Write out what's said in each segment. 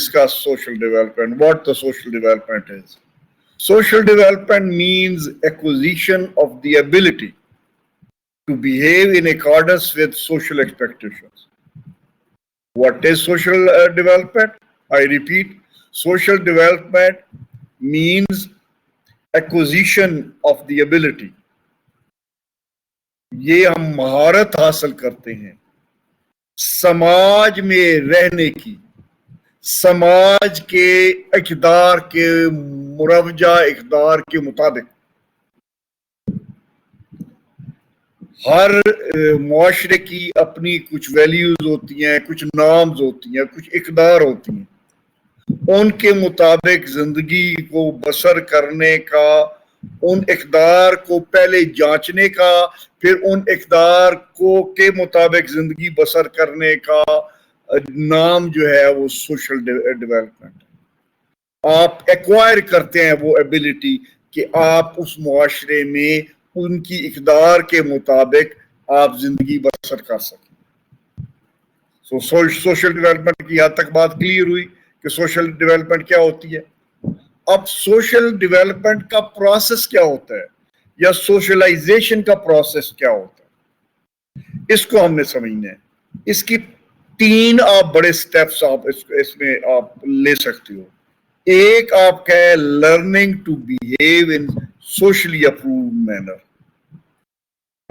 discuss social development, what the social development is. Social development means acquisition of the ability to behave in accordance with social expectations. What is social development? I repeat, social development means acquisition of the ability. یہ ہم مہارت حاصل کرتے ہیں سماج میں رہنے کی، سماج کے اقدار کے مروجہ اقدار کے مطابق. ہر معاشرے کی اپنی کچھ ویلیوز ہوتی ہیں، کچھ نارمز ہوتی ہیں، کچھ اقدار ہوتی ہیں. ان کے مطابق زندگی کو بسر کرنے کا، ان اقدار کو پہلے جانچنے کا، پھر ان اقدار کو کے مطابق زندگی بسر کرنے کا نام جو ہے وہ سوشل ڈیولپمنٹ. آپ ایکوائر کرتے ہیں وہ ایبلٹی کہ آپ اس معاشرے میں ان کی اقدار کے مطابق آپ زندگی بسر کر سکیں. سوشل ڈیولپمنٹ کی حد تک بات کلیئر ہوئی کہ سوشل ڈیولپمنٹ کیا ہوتی ہے. اب سوشل ڈیولپمنٹ کا پروسیس کیا ہوتا ہے یا سوشلائزیشن کا پروسیس کیا ہوتا ہے، اس کو ہم نے سمجھنا ہے. اس کی 3 آپ بڑے سٹیپس آپ اس میں آپ لے سکتے ہو. ایک آپ کا ہے learning to behave in socially approved manner.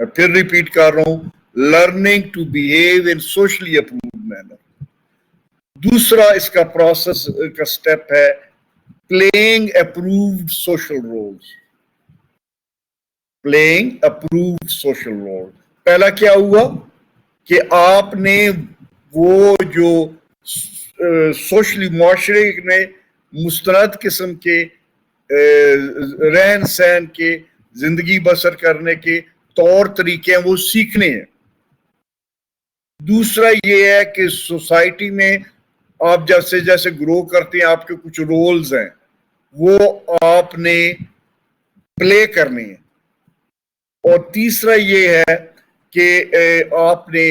میں پھر ریپیٹ کر رہا ہوں، learning to behave in socially approved manner. دوسرا اس کا پروسیس کا سٹیپ ہے playing approved social roles. Playing approved social role. پہلا کیا ہوا کہ آپ نے وہ جو سوشلی معاشرے میں مستند قسم کے رہن سہن کے زندگی بسر کرنے کے طور طریقے ہیں وہ سیکھنے ہیں. دوسرا یہ ہے کہ سوسائٹی میں آپ جیسے جیسے گرو کرتے ہیں آپ کے کچھ رولز ہیں وہ آپ نے پلے کرنے ہیں. اور تیسرا یہ ہے کہ آپ نے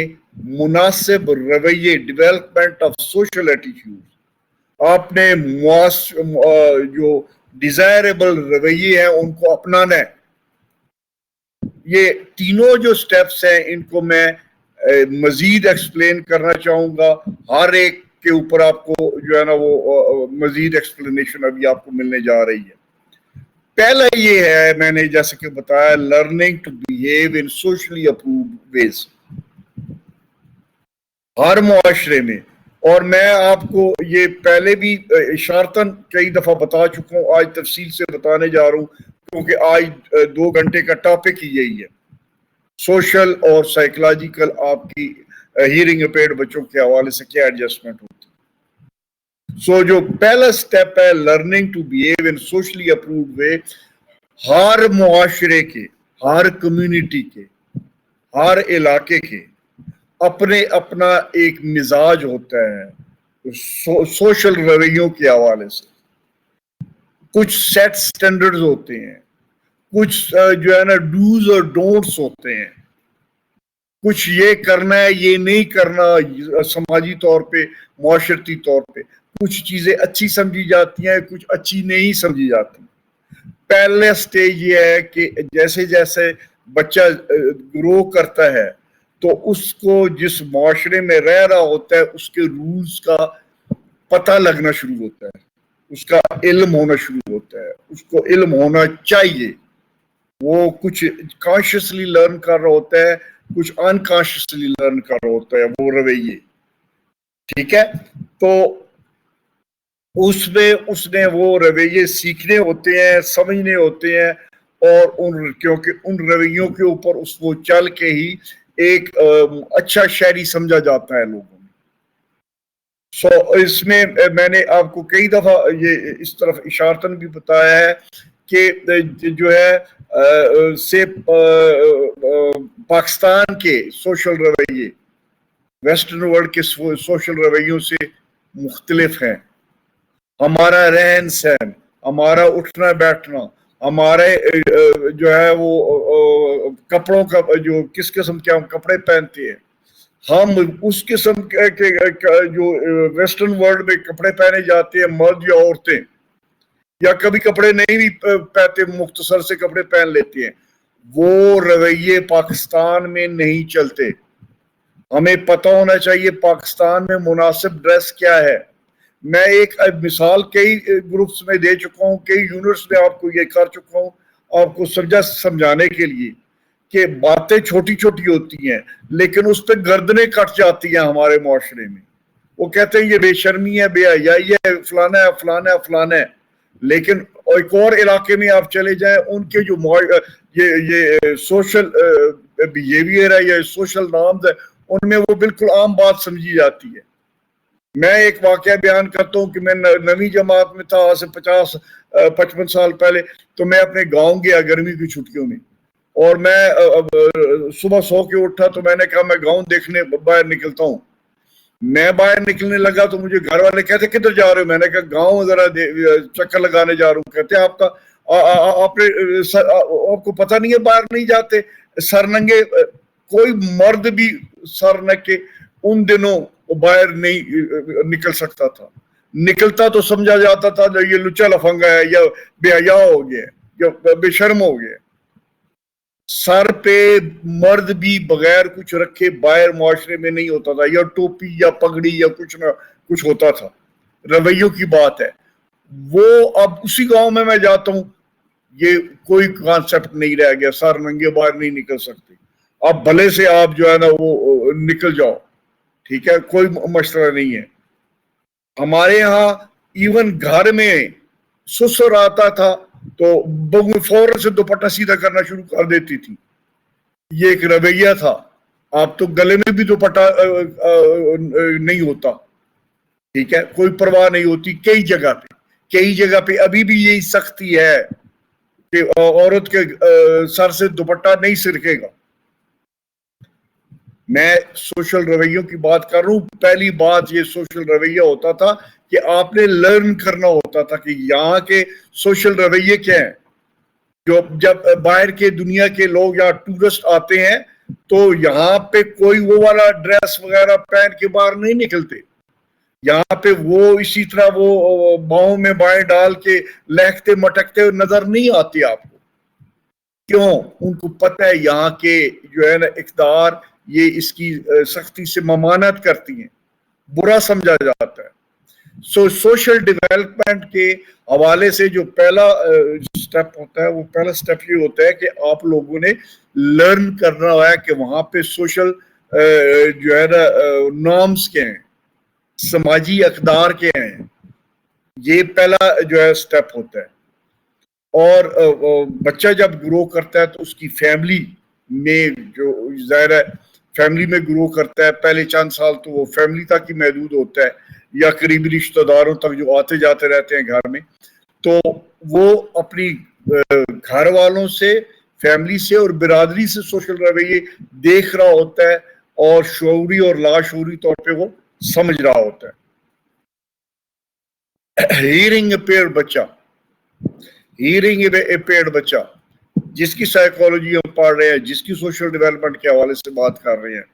مناسب رویے، ڈیولپمنٹ آف سوشل ایٹیٹیوڈ، آپ نے جو ڈیزائربل رویے ہیں ان کو اپنانا ہے. یہ تینوں جو سٹیپس ہیں ان کو میں مزید ایکسپلین کرنا چاہوں گا. ہر ایک کے اوپر آپ کو جو ہے نا وہ مزید ایکسپلینیشن ابھی آپ کو ملنے جا رہی ہے. پہلا یہ ہے میں نے جیسے کہ بتایا learning to behave in socially approved ways. ہر معاشرے میں، اور میں آپ کو یہ پہلے بھی اشارتاً کئی دفعہ بتا چکا ہوں، آج تفصیل سے بتانے جا رہا ہوں کیونکہ آج 2 گھنٹے کا ٹاپک ہی یہی ہے. سوشل اور سائیکولوجیکل آپ کی ہیئرنگ امپیئرڈ بچوں کے حوالے سے کیا ایڈجسٹمنٹ ہوتی ہے. جو پہلا سٹیپ ہے learning to behave in socially approved way. ہر معاشرے کے، ہر کمیونٹی کے، ہر علاقے کے اپنا ایک مزاج ہوتا ہے سوشل رویوں کے حوالے سے. کچھ سیٹ سٹینڈرڈز ہوتے ہیں، کچھ جو ہے نا ڈوز اور ڈونٹس ہوتے ہیں. کچھ یہ کرنا ہے، یہ نہیں کرنا سماجی طور پہ، معاشرتی طور پہ. کچھ چیزیں اچھی سمجھی جاتی ہیں، کچھ اچھی نہیں سمجھی جاتی. پہلا سٹیج یہ ہے کہ جیسے جیسے بچہ گرو کرتا ہے تو اس کو جس معاشرے میں رہ رہا ہوتا ہے اس کے رولز کا پتہ لگنا شروع ہوتا ہے، اس کا علم ہونا شروع ہوتا ہے. اس کو علم ہونا چاہیے. وہ کچھ کانشیسلی لرن کر رہا ہوتا ہے، کچھ انکانشیسلی لرن کر رہا ہوتا ہے وہ رویے. ٹھیک ہے، تو اس نے وہ رویے سیکھنے ہوتے ہیں، سمجھنے ہوتے ہیں، اور کیونکہ ان رویوں کے اوپر وہ چل کے ہی ایک اچھا شہری سمجھا جاتا ہے لوگوں میں. اس میں میں نے آپ کو کئی دفعہ یہ اس طرف اشارتاً بھی بتایا ہے کہ جو ہے پاکستان کے سوشل رویے ویسٹرن ورلڈ کے سوشل رویوں سے مختلف ہیں. ہمارا رہن سہن، ہمارا اٹھنا بیٹھنا، ہمارے جو ہے وہ کپڑوں کا جو کس قسم کے ہم کپڑے پہنتے ہیں، ہم اس قسم کے جو ویسٹرن ورلڈ میں کپڑے پہنے جاتے ہیں مرد یا عورتیں، یا کبھی کپڑے نہیں بھی پہنتے، مختصر سے کپڑے پہن لیتے ہیں، وہ رویے پاکستان میں نہیں چلتے. ہمیں پتہ ہونا چاہیے پاکستان میں مناسب ڈریس کیا ہے. میں ایک مثال کئی گروپس میں دے چکا ہوں، کئی یونٹس میں آپ کو یہ کر چکا ہوں آپ کو سمجھانے کے لیے کہ باتیں چھوٹی چھوٹی ہوتی ہیں لیکن اس پہ گردنیں کٹ جاتی ہیں ہمارے معاشرے میں. وہ کہتے ہیں یہ بے شرمی ہے، بے حیائی ہے، فلانا ہے فلانا ہے فلانا ہے. لیکن ایک اور علاقے میں آپ چلے جائیں، ان کے جو یہ سوشل بیہیویئر ہے یا سوشل نارمز ہے، ان میں وہ بالکل عام بات سمجھی جاتی ہے. میں ایک واقعہ بیان کرتا ہوں کہ میں 9ویں جماعت میں تھا آج سے 50-55 سال پہلے. تو میں اپنے گاؤں گیا گرمی کی چھٹیوں میں، اور میں صبح سو کے اٹھا تو میں نے کہا میں گاؤں دیکھنے باہر نکلتا ہوں. میں باہر نکلنے لگا تو مجھے گھر والے کہتے کدھر جا رہے ہو؟ میں نے کہا گاؤں ذرا چکر لگانے جا رہا ہوں. کہتے آپ کو پتہ نہیں ہے باہر نہیں جاتے سر ننگے؟ کوئی مرد بھی سر ننگے ان دنوں باہر نہیں نکل سکتا تھا. نکلتا تو سمجھا جاتا تھا یہ لچا لفنگا ہے یا بے حیا ہو گیا یا بے شرم ہو گیا. سر پہ مرد بھی بغیر کچھ رکھے باہر معاشرے میں نہیں ہوتا تھا، یا ٹوپی یا پگڑی یا کچھ نہ کچھ ہوتا تھا. رویوں کی بات ہے. وہ اب اسی گاؤں میں جاتا ہوں، یہ کوئی کانسیپٹ نہیں رہ گیا، سر ننگے باہر نہیں نکل سکتے. اب بھلے سے آپ جو ہے نا وہ نکل جاؤ، ٹھیک ہے، کوئی مشورہ نہیں ہے. ہمارے ہاں ایون گھر میں سسر آتا تھا تو بہو فوراً سے دوپٹہ سیدھا کرنا شروع کر دیتی تھی. یہ ایک رویہ تھا. آپ تو گلے میں بھی دوپٹہ نہیں ہوتا، ٹھیک ہے، کوئی پرواہ نہیں ہوتی. کئی جگہ پہ ابھی بھی یہی سختی ہے کہ عورت کے سر سے دوپٹہ نہیں سرکے گا. میں سوشل رویوں کی بات کر رہا ہوں. پہلی بات یہ سوشل رویہ ہوتا تھا کہ آپ نے لرن کرنا ہوتا تھا کہ یہاں کے سوشل رویے کیا ہیں. جب باہر کے دنیا کے لوگ یہاں ٹورسٹ آتے ہیں تو یہاں پہ کوئی وہ والا ڈریس وغیرہ پہن کے باہر نہیں نکلتے. یہاں پہ وہ اسی طرح وہ باہوں میں بائیں ڈال کے لہکتے مٹکتے نظر نہیں آتے آپ کو. کیوں؟ ان کو پتہ ہے یہاں کے جو ہے نا اقتدار یہ اس کی سختی سے ممانعت کرتی ہیں، برا سمجھا جاتا ہے. سوشل ڈیولپمنٹ کے حوالے سے جو پہلا سٹیپ ہوتا ہے، وہ پہلا سٹیپ یہ ہوتا ہے کہ آپ لوگوں نے لرن کرنا ہے کہ وہاں پہ سوشل جو ہے نا نارمز کیا ہیں، سماجی اقدار کے ہیں. یہ پہلا جو ہے سٹیپ ہوتا ہے. اور بچہ جب گرو کرتا ہے تو اس کی فیملی میں جو ظاہر ہے فیملی میں گرو کرتا ہے. پہلے چند سال تو وہ فیملی تک ہی محدود ہوتا ہے یا قریبی رشتہ داروں تک جو آتے جاتے رہتے ہیں گھر میں. تو وہ اپنی گھر والوں سے، فیملی سے اور برادری سے سوشل رویے دیکھ رہا ہوتا ہے اور شعوری اور لاشعوری طور پہ وہ سمجھ رہا ہوتا ہے. ہیئرنگ امپیئرڈ بچہ جس کی سائیکالوجی ہم پڑھ رہے ہیں، جس کی سوشل ڈیولپمنٹ کے حوالے سے بات کر رہے ہیں،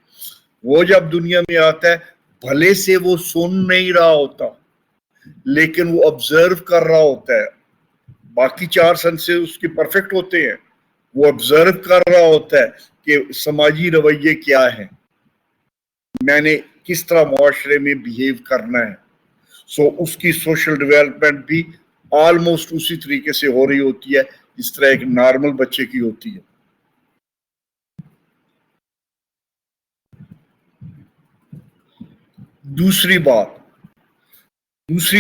وہ جب دنیا میں آتا ہے بھلے سے وہ سن نہیں رہا ہوتا لیکن وہ آبزرو کر رہا ہوتا ہے. باقی 4 سینسز اس کے پرفیکٹ ہوتے ہیں. وہ آبزرو کر رہا ہوتا ہے کہ سماجی رویے کیا ہیں، میں نے کس طرح معاشرے میں بیہیو کرنا ہے. اس کی سوشل ڈیولپمنٹ بھی آلموسٹ اسی طریقے سے ہو رہی ہوتی ہے جس طرح ایک نارمل بچے کی ہوتی ہے. دوسری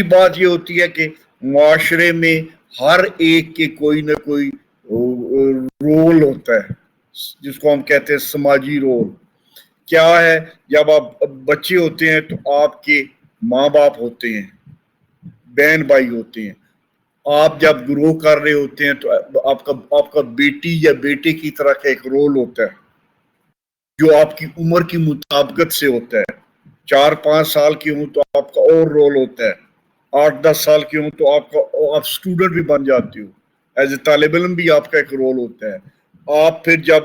بات یہ ہوتی ہے کہ معاشرے میں ہر ایک کے کوئی نہ کوئی رول ہوتا ہے جس کو ہم کہتے ہیں سماجی رول. کیا ہے؟ جب آپ بچے ہوتے ہیں تو آپ کے ماں باپ ہوتے ہیں، بہن بھائی ہوتے ہیں. آپ جب گرو کر رہے ہوتے ہیں تو آپ کا بیٹی یا بیٹے کی طرح کا ایک رول ہوتا ہے جو آپ کی عمر کی مطابقت سے ہوتا ہے. 4-5 سال کی ہوں تو آپ کا اور رول ہوتا ہے. 8-10 سال کی ہوں تو آپ اسٹوڈنٹ بھی بن جاتی ہو، ایز اے طالب علم بھی آپ کا ایک رول ہوتا ہے. آپ پھر جب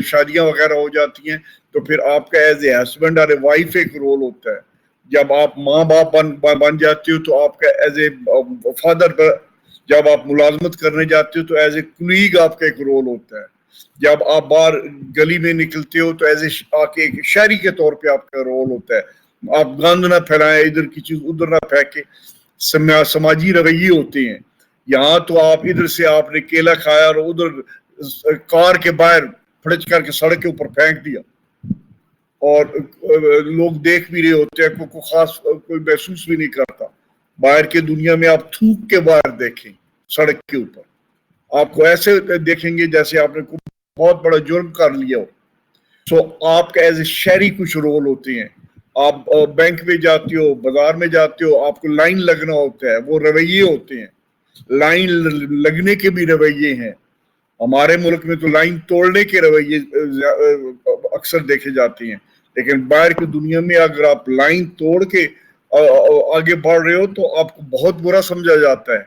شادیاں وغیرہ ہو جاتی ہیں تو پھر آپ کا ایز اے ہسبینڈ اور وائف ایک رول ہوتا ہے. جب آپ ماں باپ بن جاتے ہو تو آپ کا ایز اے فادر، جب آپ ملازمت کرنے جاتے ہو تو ایز اے کلیگ آپ کا ایک رول ہوتا ہے. جب آپ باہر گلی میں نکلتے ہو تو ایز اے ایک شہری کے طور پہ آپ کا رول ہوتا ہے. آپ گند نہ پھیلائیں، ادھر کی چیز ادھر نہ پھینکیں. سماجی رویے ہوتے ہیں. یہاں تو آپ ادھر سے آپ نے کیلا کھایا اور ادھر کار کے باہر پھڑچ کر کے سڑک کے اوپر پھینک دیا اور لوگ دیکھ بھی رہے ہوتے ہیں، کوئی خاص کوئی محسوس بھی نہیں کرتا. باہر کی دنیا میں آپ تھوک کے باہر دیکھیں سڑک کے اوپر، آپ کو ایسے دیکھیں گے جیسے آپ نے بہت بڑا جرم کر لیا ہو. سو آپ کا ایز اے شہری کچھ رول ہوتے ہیں. آپ بینک میں جاتے ہو، بازار میں جاتے ہو، آپ کو لائن لگنا ہوتا ہے، وہ رویے ہوتے ہیں. لائن لگنے کے بھی رویے ہیں. ہمارے ملک میں تو لائن توڑنے کے رویے اکثر دیکھے جاتے ہیں، لیکن باہر کی دنیا میں اگر آپ لائن توڑ کے آگے بڑھ رہے ہو تو آپ کو بہت برا سمجھا جاتا ہے.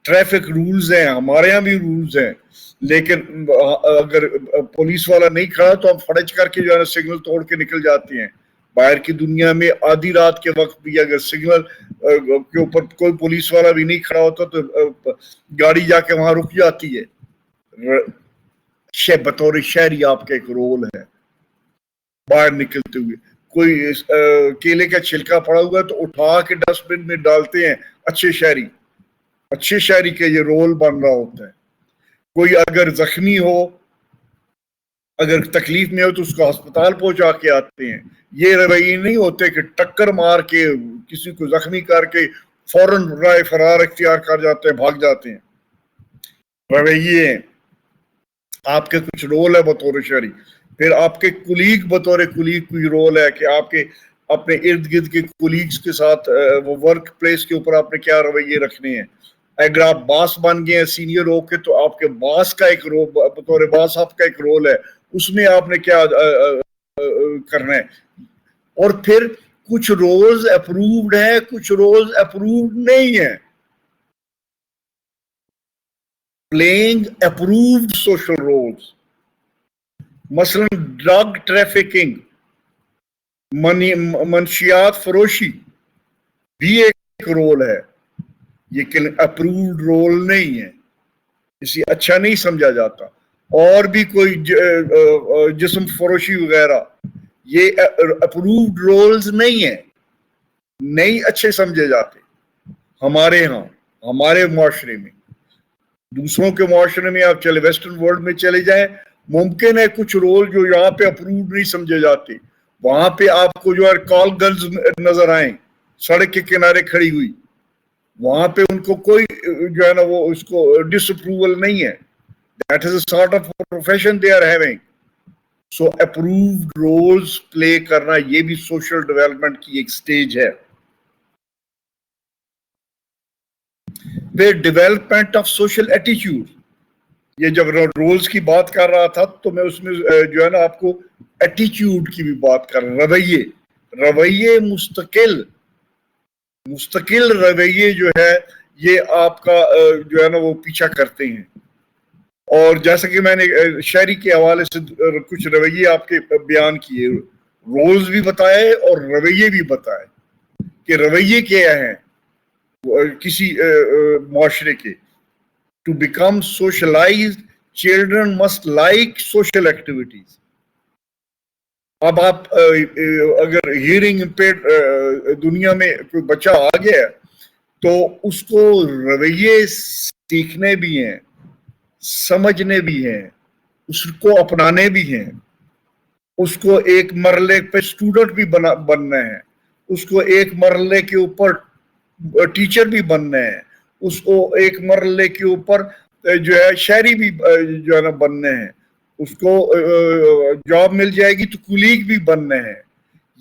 ٹریفک رولز ہیں، ہمارے یہاں بھی رولز ہیں، لیکن اگر پولیس والا نہیں کھڑا تو آپ فڑچ کر کے جو ہے سگنل توڑ کے نکل جاتے ہیں. باہر کی دنیا میں آدھی رات کے وقت بھی اگر سگنل کے اوپر کوئی پولیس والا بھی نہیں کھڑا ہوتا تو گاڑی جا کے وہاں رک جاتی ہے. بطور شہری آپ کا ایک رول ہے باہر نکلتے ہوئے. کوئی کیلے کا چھلکا پڑا ہوا ہے تو اٹھا کے ڈسٹ بن میں ڈالتے ہیں. اچھے شہری کا یہ رول بن رہا ہوتا ہے. کوئی اگر زخمی ہو، اگر تکلیف میں ہو تو اس کو ہسپتال پہنچا کے آتے ہیں. یہ رویے نہیں ہوتے کہ ٹکر مار کے کسی کو زخمی کر کے فوراً رائے فرار اختیار کر جاتے ہیں، بھاگ جاتے ہیں. رویے ہیں. آپ کے کچھ رول ہے بطور شہری. پھر آپ کے کلیگ بطور کلیگ کوئی رول ہے کہ آپ کے اپنے ارد گرد کے کولیگز کے ساتھ وہ ورک پلیس کے اوپر آپ نے کیا رویے رکھنے ہیں. اگر آپ باس بن گئے ہیں سینئر ہو کے تو آپ کے باس کا ایک رول، بطور باس آپ کا ایک رول ہے، اس میں آپ نے کیا کرنا ہے. اور پھر کچھ رولز اپرووڈ ہیں، کچھ رولز اپرووڈ نہیں ہیں. پلینگ اپرووڈ سوشل رولز، مثلا ڈرگ ٹریفکنگ، منشیات فروشی بھی ایک رول ہے. یہ اپرووڈ رول نہیں ہے، اسے اچھا نہیں سمجھا جاتا. اور بھی کوئی جسم فروشی وغیرہ، یہ اپرووڈ رولز نہیں ہیں، نہیں اچھے سمجھے جاتے. ہمارے ہاں، ہمارے معاشرے میں، دوسروں کے معاشرے میں آپ چلے ویسٹرن ورلڈ میں چلے جائیں، ممکن ہے کچھ رول جو یہاں پہ اپرووڈ نہیں سمجھے جاتے، وہاں پہ آپ کو جو ہے کال گرلز نظر آئیں سڑک کے کنارے کھڑی ہوئی، وہاں پہ ان کو کوئی جو ہے نا وہ اس کو ڈس اپروول نہیں ہے. That is a sort of profession they are having. So approved roles play کرنا یہ بھی سوشل ڈیولپمنٹ کی ایک سٹیج ہے. پھر ڈیولپمنٹ آف سوشل ایٹیچیوڈ. یہ جب رولز کی بات کر رہا تھا تو میں اس میں جو ہے نا آپ کو ایٹیچیوڈ کی بھی بات کر رہا ہوں. رویے مستقل رویے جو ہے یہ آپ کا جو ہے نا وہ پیچھا کرتے ہیں. اور جیسا کہ میں نے شہری کے حوالے سے کچھ رویے آپ کے بیان کیے، رولز بھی بتائے اور رویے بھی بتائے کہ رویے کیا ہیں کسی معاشرے کے. To become socialized children must like social activities. اب آپ اگر ہیئرنگ امپیئرڈ دنیا میں کوئی بچہ آ گیا تو اس کو رویے سیکھنے بھی ہیں، سمجھنے بھی ہیں، اس کو اپنانے بھی ہیں. اس کو ایک مرحلے پہ اسٹوڈنٹ بھی بننا ہے، اس کو ایک مرحلے کے اوپر ٹیچر بھی بننا ہے، اس کو ایک مرحلے کے اوپر جو ہے شہری بھی جو ہے نا بننے ہیں. اس کو جاب مل جائے گی تو کولیگ بھی بننے ہیں.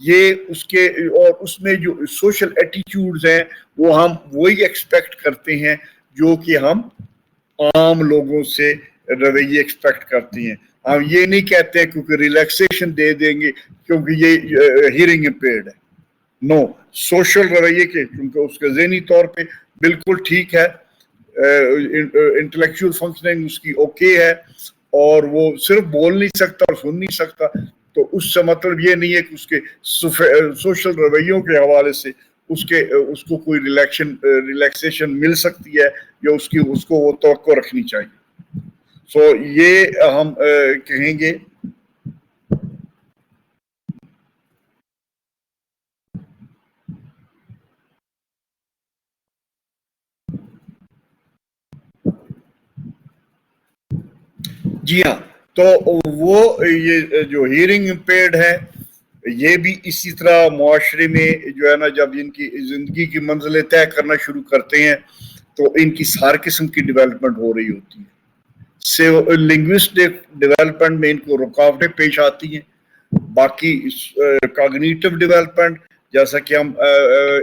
یہ اس کے اور اس میں جو سوشل ایٹیچیوڈز ہیں وہ ہم وہی ایکسپیکٹ کرتے ہیں جو کہ ہم عام لوگوں سے رویے ایکسپیکٹ کرتے ہیں. ہم یہ نہیں کہتے ہیں کیونکہ ریلیکسیشن دے دیں گے کیونکہ یہ ہیئرنگ امپیئرڈ ہے. نو، سوشل رویے کے کیونکہ اس کے ذہنی طور پہ بالکل ٹھیک ہے، انٹلیکچوئل فنکشننگ اس کی اوکے ہے اور وہ صرف بول نہیں سکتا اور سن نہیں سکتا، تو اس سے مطلب یہ نہیں ہے کہ اس کے سوشل رویوں کے حوالے سے اس کو کوئی ریلیکسیشن مل سکتی ہے یا اس کو وہ توقع رکھنی چاہیے. سو یہ ہم کہیں گے. جی ہاں، تو وہ یہ جو ہیئرنگ امپیئرڈ ہے یہ بھی اسی طرح معاشرے میں جو ہے نا جب ان کی زندگی کی منزلیں طے کرنا شروع کرتے ہیں تو ان کی ہر قسم کی ڈیولپمنٹ ہو رہی ہوتی ہے. لنگوسٹک ڈیولپمنٹ میں ان کو رکاوٹیں پیش آتی ہیں. باقی کاگنیٹو ڈیولپمنٹ جیسا کہ ہم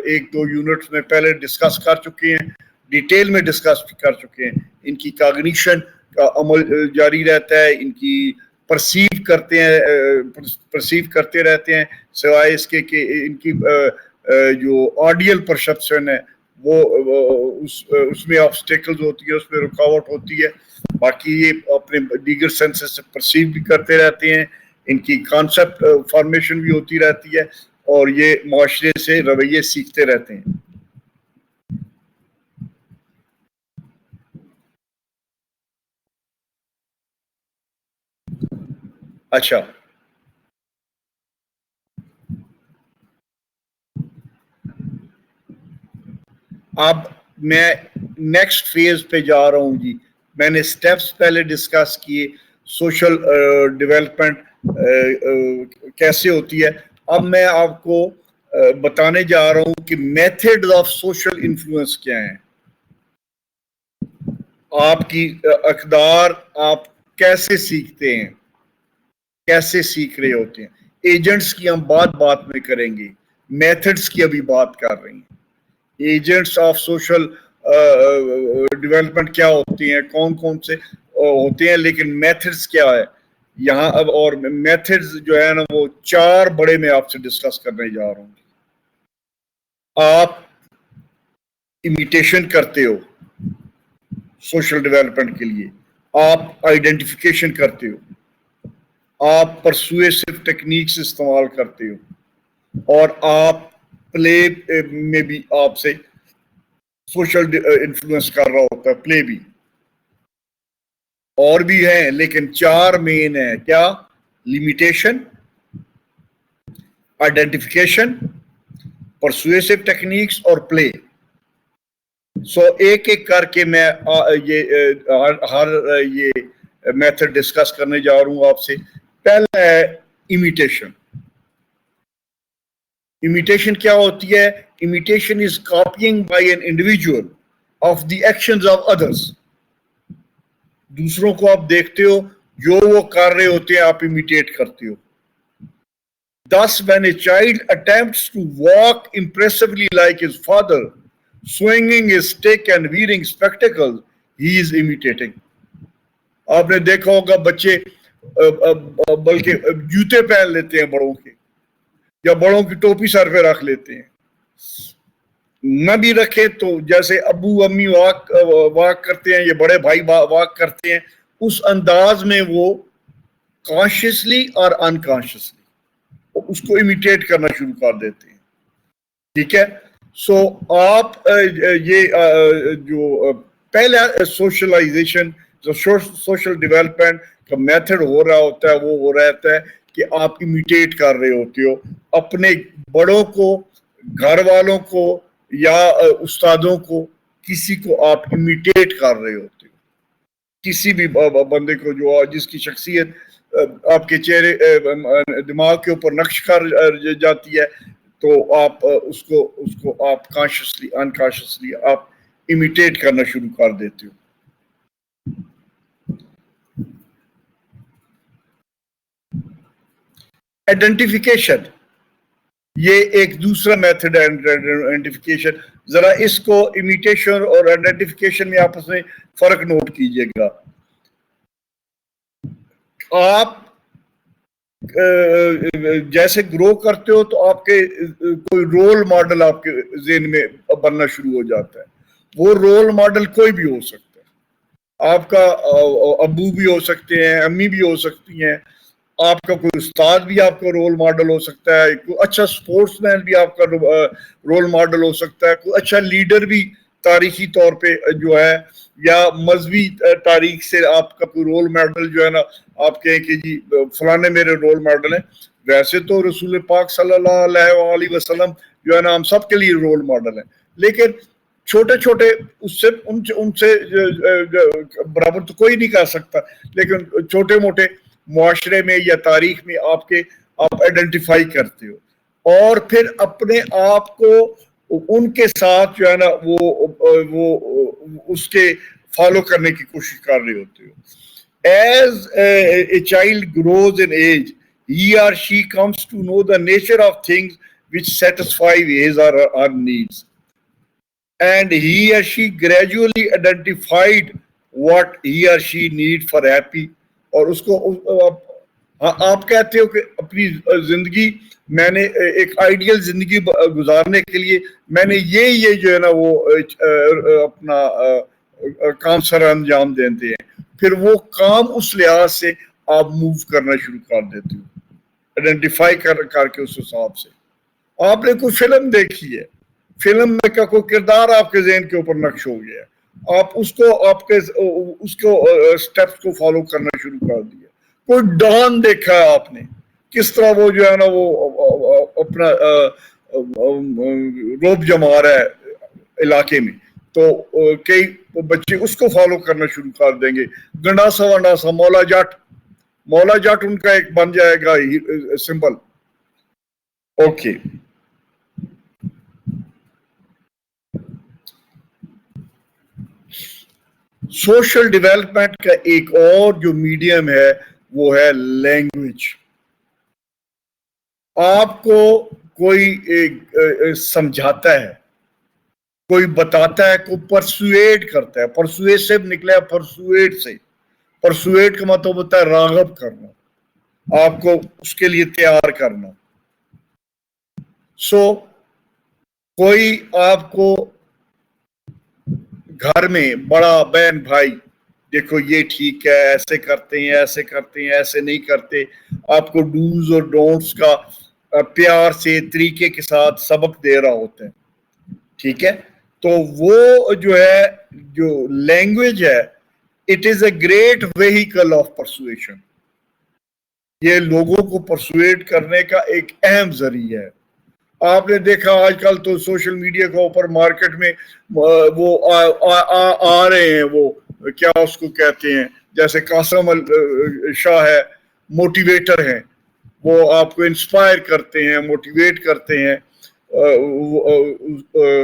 ایک دو یونٹس میں پہلے ڈسکس کر چکے ہیں، ڈیٹیل میں ڈسکس کر چکے ہیں، ان کی کاگنیشن کا عمل جاری رہتا ہے، ان کی پرسیو کرتے رہتے ہیں، سوائے اس کے کہ ان کی جو آڈیل پرسپشن ہے وہ اس میں آبسٹیکلز ہوتی ہے، اس میں رکاوٹ ہوتی ہے. باقی یہ اپنے دیگر سینسز سے پرسیو بھی کرتے رہتے ہیں، ان کی کانسیپٹ فارمیشن بھی ہوتی رہتی ہے اور یہ معاشرے سے رویے سیکھتے رہتے ہیں. اچھا، اب میں نیکسٹ فیز پہ جا رہا ہوں. جی میں نے سٹیپس پہلے ڈسکس کیے، سوشل ڈیولپمنٹ کیسے ہوتی ہے. اب میں آپ کو بتانے جا رہا ہوں کہ میتھڈ آف سوشل انفلوئنس کیا ہیں. آپ کی اقدار آپ کیسے سیکھتے ہیں، کیسے سیکھ رہے ہوتے ہیں. ایجنٹس کی ہم بات میں کریں گے، میتھڈس کی ابھی بات کر رہی ہیں. ایجنٹس آف سوشل ڈیولپمنٹ کیا ہوتی ہیں، کون کون سے ہوتے ہیں، لیکن میتھڈس کیا ہے یہاں اب. اور میتھڈز جو ہے نا وہ 4 بڑے میں آپ سے ڈسکس کرنے جا رہا ہوں. آپ امیٹیشن کرتے ہو سوشل ڈیولپمنٹ کے لیے، آپ آئیڈینٹیفیکیشن کرتے ہو، آپ پرسویسو ٹیکنیکس استعمال کرتے ہو، اور آپ پلے میں بھی آپ سے سوشل انفلوئنس کر رہا ہوتا ہے. پلے بھی اور بھی ہیں لیکن 4 مین ہیں. کیا؟ لمیٹیشن، آئیڈینٹیفیکیشن، پرسویسو ٹیکنیکس اور پلے. سو ایک ایک کر کے میں ہر یہ میتھڈ ڈسکس کرنے جا رہا ہوں آپ سے. پہلا ہے امیٹیشن. امیٹیشن کیا ہوتی ہے؟ Imitation is copying by an individual of the actions of others. دوسروں کو آپ دیکھتے ہو، جو وہ کر رہے ہوتے ہیں آپ امیٹیٹ کرتے ہو. Thus, when a child attempts to walk impressively like his father, swinging his stick and wearing spectacles, he is imitating. آپ نے دیکھا ہوگا بچے بلکہ جوتے پہن لیتے ہیں بڑوں کے، یا بڑوں کی ٹوپی سر پہ رکھ لیتے ہیں. نہ بھی رکھے تو جیسے ابو امی واک کرتے ہیں، یہ بڑے بھائی واک کرتے ہیں، اس انداز میں وہ کانشیسلی اور انکانشیسلی اس کو امیٹیٹ کرنا شروع کر دیتے ہیں. ٹھیک ہے. سو آپ یہ جو پہلا سوشلائزیشن، جو سوشل ڈیولپمنٹ کا میتھڈ ہو رہا ہوتا ہے وہ ہو رہتا ہے کہ آپ امیٹیٹ کر رہے ہوتے ہو اپنے بڑوں کو، گھر والوں کو یا استادوں کو. کسی کو آپ امیٹیٹ کر رہے ہوتے ہو، کسی بھی بندے کو جو جس کی شخصیت آپ کے چہرے دماغ کے اوپر نقش کر جاتی ہے، تو آپ اس کو آپ کانشیسلی انکانشیسلی آپ امیٹیٹ کرنا شروع کر دیتے ہو. آئیڈینٹیفیکیشن، یہ ایک دوسرا میتھڈ ہے. آئیڈینٹیفیکیشن، ذرا اس کو امیٹیشن اور آئیڈینٹیفیکیشن میں آپس میں فرق نوٹ کیجئے گا. آپ جیسے گرو کرتے ہو تو آپ کے کوئی رول ماڈل آپ کے ذہن میں بننا شروع ہو جاتا ہے. وہ رول ماڈل کوئی بھی ہو سکتا ہے، آپ کا ابو بھی ہو سکتے ہیں، امی بھی ہو سکتی ہیں، آپ کا کوئی استاد بھی آپ کا رول ماڈل ہو سکتا ہے، کوئی اچھا سپورٹس مین بھی آپ کا رول ماڈل ہو سکتا ہے، کوئی اچھا لیڈر بھی تاریخی طور پہ جو ہے، یا مذہبی تاریخ سے آپ کا کوئی رول ماڈل جو ہے نا، آپ کہیں کہ جی فلانے میرے رول ماڈل ہیں. ویسے تو رسول پاک صلی اللہ علیہ وسلم جو ہے نا ہم سب کے لیے رول ماڈل ہیں، لیکن چھوٹے چھوٹے اس سے ان سے برابر تو کوئی نہیں کر سکتا، لیکن چھوٹے موٹے معاشرے میں یا تاریخ میں آپ آئیڈینٹیفائی کرتے ہو، اور پھر اپنے آپ کو ان کے ساتھ جو ہے نا وہ اس کے فالو کرنے کی کوشش کر رہے ہوتے ہو. As a child grows in age, he or she comes to know the nature of things which satisfy his or her needs. And he or she gradually identified what he or she need for happy. اور اس کو آپ کہتے ہو کہ اپنی زندگی میں نے ایک آئیڈیل زندگی گزارنے کے لیے میں نے یہ جو ہے نا وہ اپنا کام سر انجام دیتے ہیں، پھر وہ کام اس لحاظ سے آپ موو کرنا شروع کر دیتے ہو، آئیڈینٹیفائی کر کے اس حساب سے. آپ نے کوئی فلم دیکھی ہے، فلم میں کا کوئی کردار آپ کے ذہن کے اوپر نقش ہو گیا ہے، آپ اس کو سٹیپس کو فالو کرنا شروع کر دیا. کوئی ڈان دیکھا ہے آپ نے، کس طرح وہ جو ہے نا وہ اپنا روب جما رہا ہے علاقے میں، تو کئی بچے اس کو فالو کرنا شروع کر دیں گے. گنڈاسا ونڈاسا مولا جٹ ان کا ایک بن جائے گا سمبل. اوکے، سوشل ڈیولپمنٹ کا ایک اور جو میڈیم ہے وہ ہے لینگویج. آپ کو کوئی سمجھاتا ہے، کوئی بتاتا ہے، کوئی پرسویٹ کرتا ہے، پرسویسو نکلا ہے پرسویٹ سے. پرسویٹ کا مطلب ہوتا ہے راغب کرنا، آپ کو اس کے لیے تیار کرنا. کوئی آپ کو گھر میں بڑا بہن بھائی، دیکھو یہ ٹھیک ہے، ایسے کرتے ہیں، ایسے کرتے ہیں، ایسے نہیں کرتے، آپ کو ڈوز اور ڈونٹس کا پیار سے طریقے کے ساتھ سبق دے رہا ہوتا ہے، ٹھیک ہے. تو وہ جو ہے جو لینگویج ہے، it is a great vehicle of persuasion. یہ لوگوں کو پرسویٹ کرنے کا ایک اہم ذریعہ ہے. آپ نے دیکھا آج کل تو سوشل میڈیا کے اوپر مارکیٹ میں وہ آ رہے ہیں، وہ کیا اس کو کہتے ہیں، جیسے قاسم شاہ ہے، موٹیویٹر ہیں، وہ آپ کو انسپائر کرتے ہیں، موٹیویٹ کرتے ہیں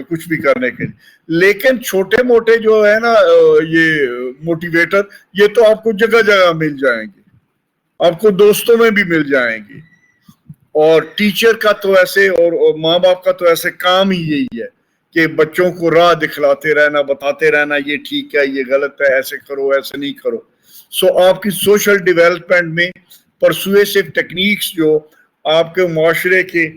کچھ بھی کرنے کے لیے. لیکن چھوٹے موٹے جو ہے نا یہ موٹیویٹر، یہ تو آپ کو جگہ جگہ مل جائیں گے، آپ کو دوستوں میں بھی مل جائیں گے، اور ٹیچر کا تو ایسے اور ماں باپ کا تو ایسے کام ہی یہی ہے کہ بچوں کو راہ دکھلاتے رہنا، بتاتے رہنا یہ ٹھیک ہے، یہ غلط ہے، ایسے کرو، ایسے نہیں کرو. آپ کی سوشل ڈیولپمنٹ میں پرسویسو ٹیکنیکس جو آپ کے معاشرے کے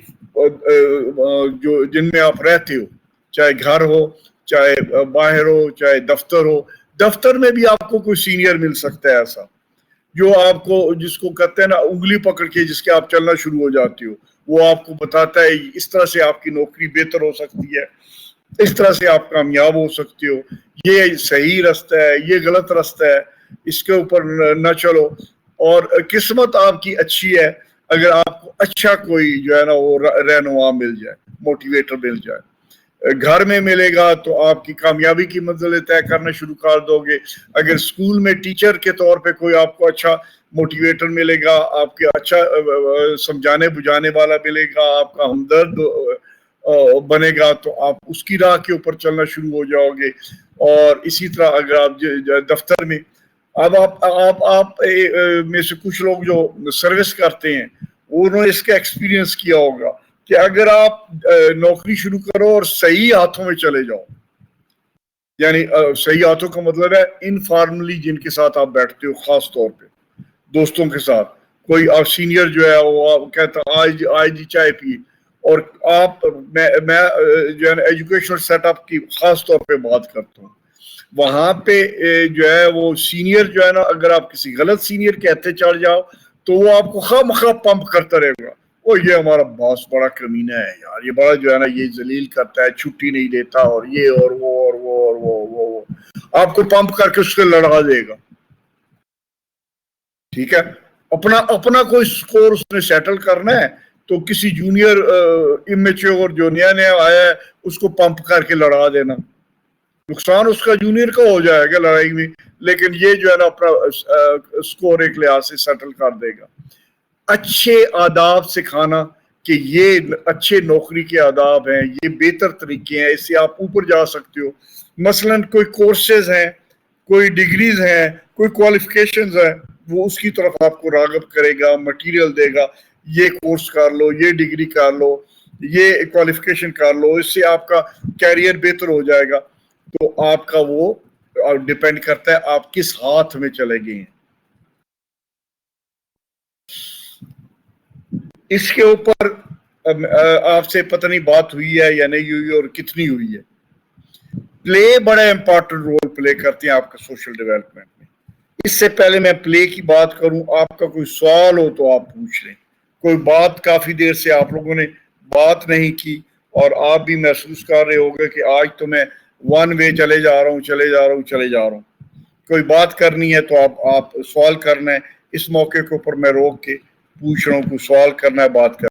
جو جن میں آپ رہتے ہو، چاہے گھر ہو، چاہے باہر ہو، چاہے دفتر ہو، دفتر میں بھی آپ کو کوئی سینئر مل سکتا ہے ایسا جو آپ کو، جس کو کہتے ہیں نا انگلی پکڑ کے جس کے آپ چلنا شروع ہو جاتے ہو، وہ آپ کو بتاتا ہے اس طرح سے آپ کی نوکری بہتر ہو سکتی ہے، اس طرح سے آپ کامیاب ہو سکتے ہو، یہ صحیح رستہ ہے، یہ غلط رستہ ہے، اس کے اوپر نہ چلو. اور قسمت آپ کی اچھی ہے اگر آپ کو اچھا کوئی جو ہے نا وہ رہنما مل جائے، موٹیویٹر مل جائے. گھر میں ملے گا تو آپ کی کامیابی کی منزلیں طے کرنا شروع کر دو گے. اگر اسکول میں ٹیچر کے طور پہ کوئی آپ کو اچھا موٹیویٹر ملے گا، آپ کے اچھا سمجھانے بجھانے والا ملے گا، آپ کا ہمدرد بنے گا، تو آپ اس کی راہ کے اوپر چلنا شروع ہو جاؤ گے. اور اسی طرح اگر آپ دفتر میں، اب آپ میں سے کچھ لوگ جو سروس کرتے ہیں انہوں نے اس کا ایکسپیرینس کیا ہوگا کہ اگر آپ نوکری شروع کرو اور صحیح ہاتھوں میں چلے جاؤ، یعنی صحیح ہاتھوں کا مطلب ہے انفارملی جن کے ساتھ آپ بیٹھتے ہو، خاص طور پہ دوستوں کے ساتھ، کوئی آپ سینئر جو ہے وہ کہتا آج چائے پیے، اور آپ میں جو ہے نا ایجوکیشنل سیٹ اپ کی خاص طور پہ بات کرتا ہوں. وہاں پہ جو ہے وہ سینئر جو ہے نا اگر آپ کسی غلط سینئر کہتے چڑھ جاؤ تو وہ آپ کو خواہ مخواہ پمپ کرتا رہے گا. وہ یہ ہمارا باس بڑا کمینہ ہے یار, یہ بڑا جو ہے نا یہ ذلیل کرتا ہے, چھٹی نہیں دیتا, اور یہ اور وہ اور وہ اور وہ آپ کو پمپ کر کے اس سے لڑا دے گا. ٹھیک ہے, اپنا کوئی سکور اس نے سیٹل کرنا ہے تو کسی جونیئر امیچور جو نیا نیا آیا ہے اس کو پمپ کر کے لڑا دینا, نقصان اس کا جونیئر کا ہو جائے گا لڑائی میں, لیکن یہ جو ہے نا اپنا سکور ایک لحاظ سے سیٹل کر دے گا. اچھے آداب سکھانا کہ یہ اچھے نوکری کے آداب ہیں, یہ بہتر طریقے ہیں, اس سے آپ اوپر جا سکتے ہو. مثلاً کوئی کورسز ہیں, کوئی ڈگریز ہیں, کوئی کوالیفیکیشنز ہیں, وہ اس کی طرف آپ کو راغب کرے گا, مٹیریل دے گا, یہ کورس کر لو, یہ ڈگری کر لو, یہ کوالیفیکیشن کر لو, اس سے آپ کا کیریئر بہتر ہو جائے گا. تو آپ کا وہ ڈیپینڈ کرتا ہے آپ کس ہاتھ میں چلے گئے ہیں. اس کے اوپر آپ سے پتہ نہیں بات ہوئی ہے یا نہیں ہوئی اور کتنی ہوئی ہے. پلے بڑا امپورٹنٹ رول پلے کرتے ہیں آپ کا سوشل ڈیولپمنٹ میں. اس سے پہلے میں پلے کی بات کروں, آپ کا کوئی سوال ہو تو آپ پوچھ لیں. کوئی بات کافی دیر سے آپ لوگوں نے بات نہیں کی اور آپ بھی محسوس کر رہے ہوگے کہ آج تو میں ون وے چلے جا رہا ہوں. کوئی بات کرنی ہے تو آپ سوال کرنا ہے. اس موقع کے اوپر میں روک کے پوچھ رہا ہوں, کوئی سوال کرنا ہے, بات کرنا ہے.